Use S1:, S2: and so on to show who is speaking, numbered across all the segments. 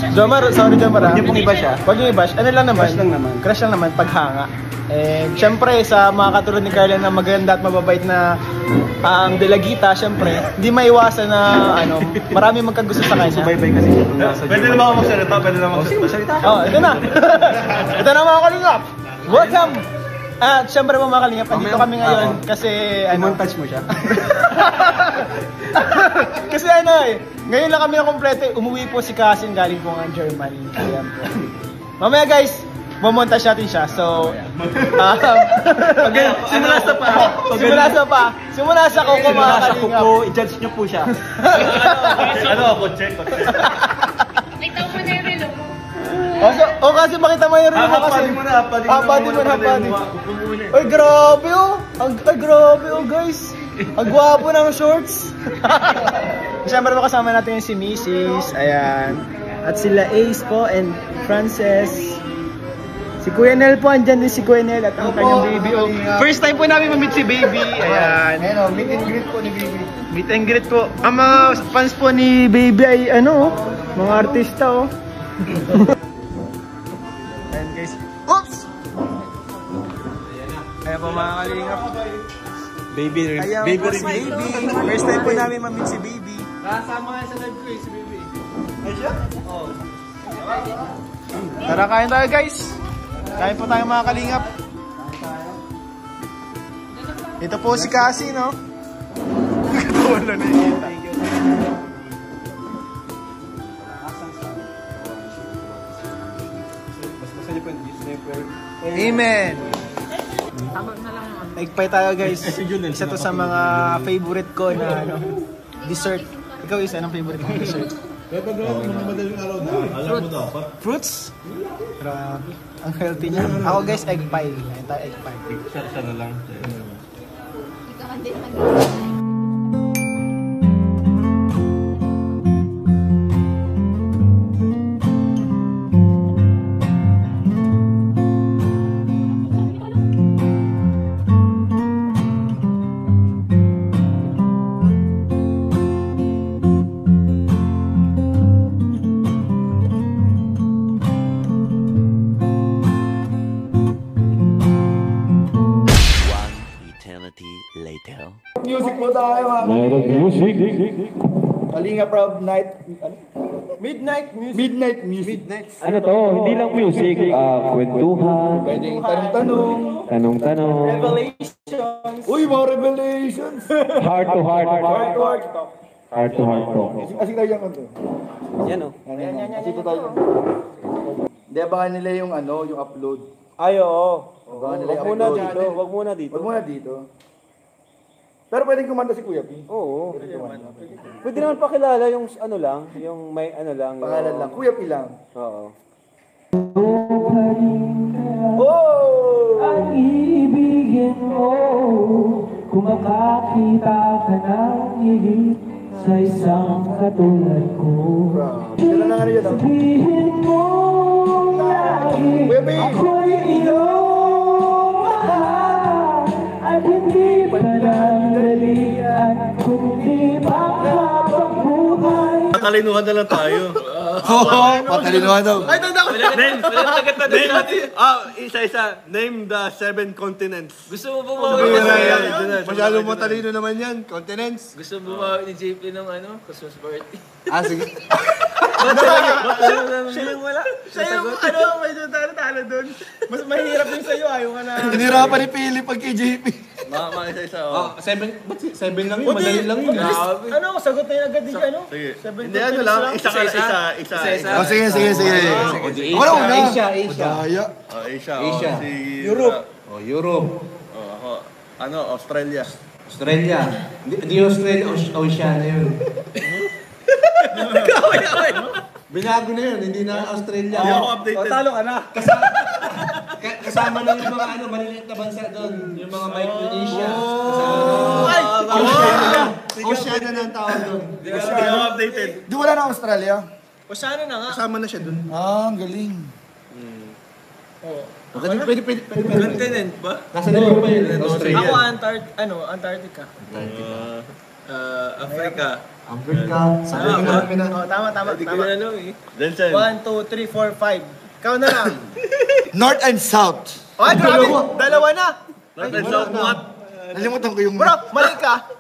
S1: Jomar, sorry Jomar ha.
S2: Huwag niyo pong i-bash ha.
S1: Huwag niyo i-bash. Ano lang naman? Crush lang naman. Paghanga. Siyempre sa mga katulad ni Carla na maganda at mababait na delagita, siyempre, hindi maiwasan na marami magkagusto sa kanya.
S2: Subaybay kasi siya kung nasa
S1: Pwede naman ako magsalita, pwede naman magsalita. Ito na. Ito na mga kalingap. Welcome! At siyempre mga kalingap, andito kami ngayon kasi
S2: i-montage mo siya.
S1: Kasi ngayon lang kami na kompleto. Umuwi po si Kasin galing po ng Germany. Ayan po. Mamaya guys, mamontage natin siya. So, simula sa Coco mga kalingap.
S2: I-judge nyo po siya.
S3: Check. Ikaw mo na yung relo mo.
S1: Kasi makita mo yung relo mo kasi. Hapadin mo na. Ay, grabe guys. Ang gwapo ng shorts. Siyempre kasama natin yung si Mrs. Ayan. At sila Ace po and Frances. Si Kuya Nel po, andyan din si Kuya Nel at ang kanyang baby. First time po namin ma-meet si baby. Ayan.
S2: Meet and greet po ni baby.
S1: Meet and greet po. Ang mga fans po ni baby ay mga artista Ayan guys. Oops! Ayan po mga kalingap.
S2: Baby review.
S1: First time po namin ma-meet si baby.
S2: Kasama nga sa live ko si baby. Ay siya? Oo.
S1: Tara, kain tayo guys. Kain po tayo mga kalingap. Ito po si Cassie, no? Wala na nakikita. Amen! Egg pie tayo guys. Isa to sa mga favorite ko na dessert. Ikaw isa, anong favorite mo dessert? Fruits? Grabe. Ang healthy niya. Ako guys, egg pie. Ayun tayo, egg pie.
S2: Siya na lang.
S4: Later.
S1: Music po tayo ha.
S4: Music.
S1: Kalinga Proud Night. Midnight music.
S4: Ano to? Hindi lang music. Kwentuhan.
S1: Pwedeng tanong-tanong.
S4: Tanong-tanong.
S1: Revelations. Uy, mga revelations.
S4: Heart to heart.
S1: Heart to heart talk.
S2: Asik tayo yan kanto.
S1: Yan o.
S2: Asik po tayo. Hindi, abangan nila yung yung upload.
S1: Ay, oo.
S2: Wag muna dito. Pero pwedeng kumanta si Kuya P.
S5: Oo. Pwede naman pakilala yung yung may lang.
S2: Pangalan lang. Kuya P lang.
S5: Oo.
S2: Oh!
S6: Ang ibigin mo, kung makakita ka ng higit sa isang katulad ko.
S2: Sila na nga niya daw.
S6: Sabihin mo lagi, ako'y iyong mahal, at hindi pa nandalian, kundi habang buhay.
S3: Matalinuhan na lang tayo.
S2: Matalinuhan daw.
S1: Ay, tanda ko.
S3: Isa-isa. Name the 7 continents.
S5: Gusto mo
S2: Masyadong matalino naman yan. Continents.
S5: Gusto mo ba ni JP ng Christmas party?
S2: Sige.
S1: Siya yung wala. Siya yung medyo talo doon. Mas mahirap yung sa'yo, ayaw ka na.
S2: Hinirapan ni Philip pag kay JP.
S3: Mga isa-isa.
S2: 7 lang yun. Madali lang yun.
S1: Sagot na yun agad din
S3: Sige. Hindi, lang. Isa.
S2: Sige. Wala una. Asia.
S3: Asia.
S2: Europe.
S3: Europe. Ako. Australia.
S2: Hindi Australia. Oceania yun. Binago na yun. Hindi na Australia.
S3: Hindi ako updated.
S1: Talo ka na.
S2: Kasama na yung mga maliliit na bansa doon. Yung mga Micronesia. Oceania na ang tawag doon.
S3: Hindi ako updated.
S2: Di wala na Australia.
S1: Oceania na nga.
S3: Kasama na siya dun.
S2: Ang galing. Pwede.
S5: Continent ba?
S2: Nasa nila pa yun. Australia.
S1: Ako Antarctica.
S3: Africa.
S1: America. Sabi na namin na.
S7: Oh, tama.
S3: Hindi ko na alam eh. Jensen.
S7: 1, 2, 3, 4, 5. Ikaw na lang.
S1: North and South.
S7: Ay, grabe. Dalawa na.
S3: North and South what?
S1: Nalimutan ko yung...
S7: Bro, mali ka.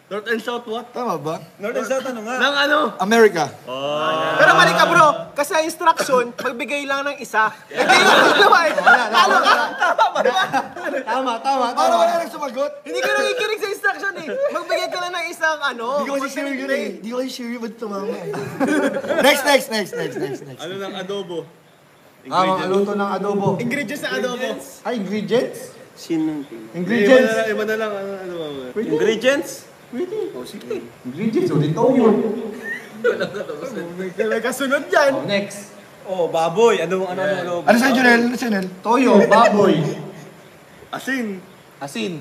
S3: North and South what?
S1: Tama ba?
S5: North and South ano nga?
S3: Nang ano?
S1: America.
S7: Pero mali ka, bro. Kasi sa instruction, magbigay lang ng isa. Hindi lang dalawa eh. Talo ka. Tama ba?
S1: Tama. Para wala nang sumagot.
S7: Hindi ka nakikinig sa instruction eh. Magbigay ka lang ng isang ano.
S1: Hindi ko kasi sure yun eh. Hindi ko kasi sure yun ba't tumama eh. Next.
S3: Ano ng adobo?
S1: Luto ng adobo.
S7: Ingredients na adobo.
S1: Ay, ingredients?
S3: Ingredients. Iba na lang. Ano ba?
S5: Ingredients?
S1: Ingredients, o dito yun.
S7: May kasunod dyan.
S1: Next.
S5: Oh, baboy. Ano?
S1: Ano sa'yo, Junel? Toyo, baboy.
S3: Asin.
S1: Asin.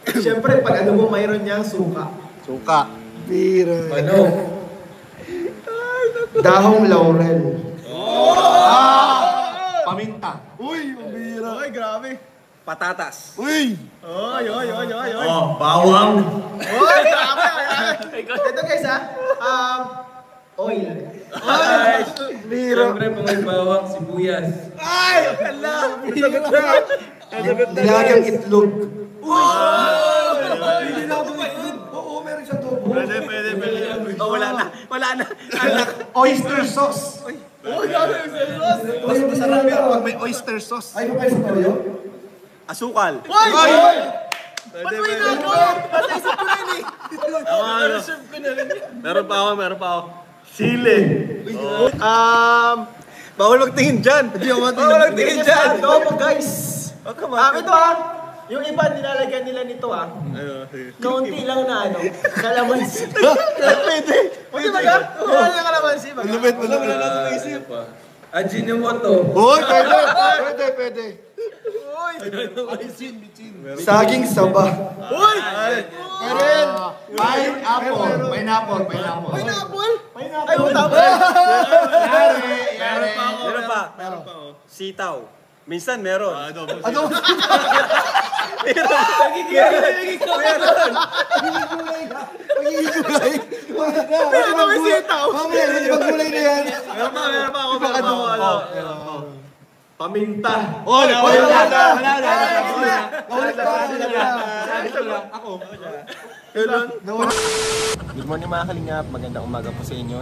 S7: Siyempre, pag adobo, mayroon niyang suka.
S1: Suka. Bira. Ano? Dahong laurel. Paminta. Uy, mabira.
S7: Ay, grabe.
S5: Patatas.
S1: Uy!
S7: Oy.
S3: Bawang.
S7: Oy, grabe. Ito guys ha. Oil.
S1: Bira.
S3: may bawang, sibuyas.
S7: Ay, ala.
S1: Nilagang itlog.
S2: Oo, meron siya tubo.
S3: Pwede.
S5: Oh, wala na.
S1: Oyster sauce.
S7: Oy, grabe.
S1: Mas masarap yan pag may oyster sauce. Ay, pa sa toyo?
S5: Asukal.
S7: Oy! Ba't mo inago? Basta isip ko na yun eh.
S3: Meron pa ako. Sili.
S5: Bawal magtingin dyan. Bawal magtingin dyan.
S7: Adobo guys. Ito yung iba nilalagyan nila nito kaunti lang na ano, kalamansi. Pwede ba ka? Nilalagyan kalamansi ba?
S1: Malupit.
S3: Ajinomoto.
S1: Uy, pwede.
S7: Uy!
S1: Saging saba.
S7: Uy!
S1: Pineapple.
S7: Pineapple? Ay, tama.
S5: Meron pa. Sitaw. Minsan meron.
S1: Ano? Pagigulay.
S7: Pwede na may sitaw.
S1: Mamaya, hindi magulay na yan.
S3: Meron pa ako. Paminta.
S1: Wala.
S7: Good morning mga kalingap, magandang umaga po sa inyo.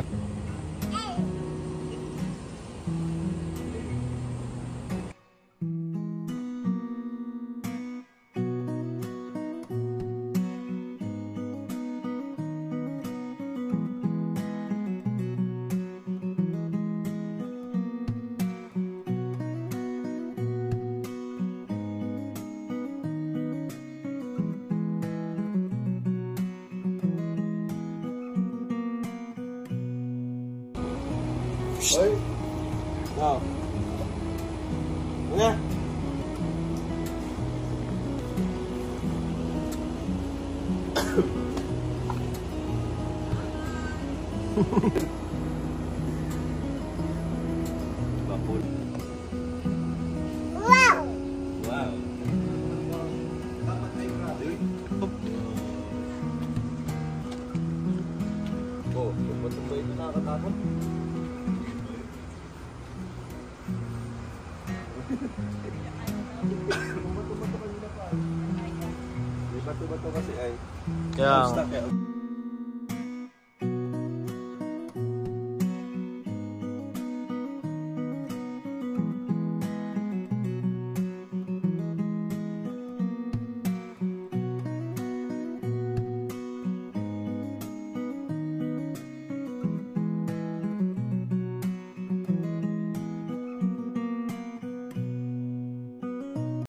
S5: Bato-bato kasi ay.
S7: Kaya